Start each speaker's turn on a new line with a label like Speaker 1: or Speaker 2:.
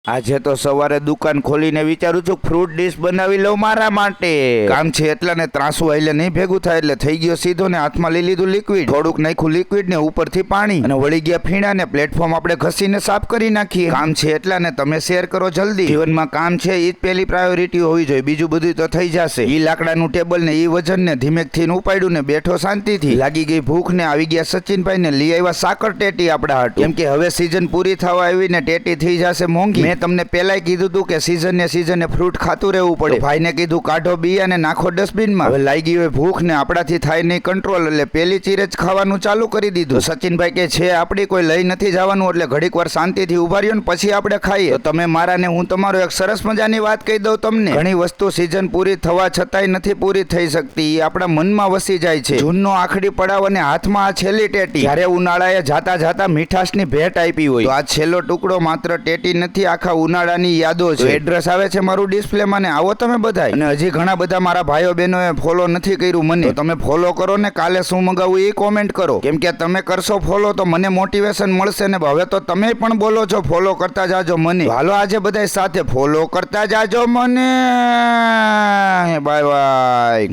Speaker 1: આજે તો સવારે દુકાન ખોલીને વિચારું છું ફ્રૂટ ડીશ બનાવી લઉં મારા માટે. કામ છે એટલા ને ત્રાસું આઈલે નહીં ભેગું થાય એટલે થઈ ગયો સીધો ને હાથમાં લઈ લીધું લિક્વિડ. થોડુંક નાખ્યું લિક્વિડ ને ઉપરથી પાણી અને વળી ગયા ફીણા ને પ્લેટફોર્મ આપણે ઘસીને સાફ કરી નાખીએ. કામ છે એટલા ને તમે શેર કરો જલ્દી. જીવનમાં કામ છે એ જ પહેલી પ્રાયોરિટી હોવી જોઈએ, બીજું બધું તો થઈ જશે. ઈ લાકડાનું ટેબલ ને ઈ વજન ને ધીમેકથી ઉપાડ્યું ને બેઠો શાંતિથી. લાગી ગઈ ભૂખ ને આવી ગયા સચિનભાઈ ને લઈ આવ્યા સાકર ટેટી આપડા હાટુ. કેમ કે હવે સીઝન પૂરી થવા આવી ને ટેટી થઈ જશે મોંઘી. મેં તમને પહેલા કીધું હતું કે સીઝને ફ્રૂટ ખાતું રહેવું પડે. ભાઈને કીધું કાઢો બિયા ને નાખો ડસ્ટબિનમાં. હવે લાગી હોય ભૂખ ને આપણાથી થાય નહીં કંટ્રોલ એટલે પેલી ચીર જ ખાવાનું ચાલુ કરી દીધું. સચિનભાઈ કે છે આપડી કોઈ લઈ નથી જવાનું એટલે ઘડીક વાર શાંતિથી ઉભા રહ્યો ને પછી આપણે ખાઈએ. તો તમે મારા ને હું તમારો એક સરસ મજાની વાત કહી દઉં તમને. ઘણી વસ્તુ સીઝન પૂરી થવા છતાંય નથી પૂરી થઈ શકતી, આપણા મનમાં વસી જાય છે. જૂનનો આખડી પડાવ અને હાથમાં આ છેલ્લી ટેટી. જ્યારે ઉનાળાએ જાતા જાતા મીઠાશની ભેટ આપી હોય તો આ છેલ્લો ટુકડો માત્ર ટેટી નથી, આખા ઉનાળાની યાદો છે. એડ્રેસ આવે છે મારું ડિસ્પ્લેમાં ને આવો તમે બધા. અને હજી ઘણા બધા મારા ભાઈઓ બહેનોએ ફોલો નથી કર્યું મને, તો તમે ફોલો કરો ને કાલે શું મંગાવું એ કોમેન્ટ કરો. કેમ કે તમે કરશો ફોલો તો મને મોટિવેશન મળશે ને હવે તો તમે પણ બોલો છો ફોલો કરતા જાજો મને. હાલો આજે બધા સાથે ફોલો કરતા જાજો મને. Bye bye.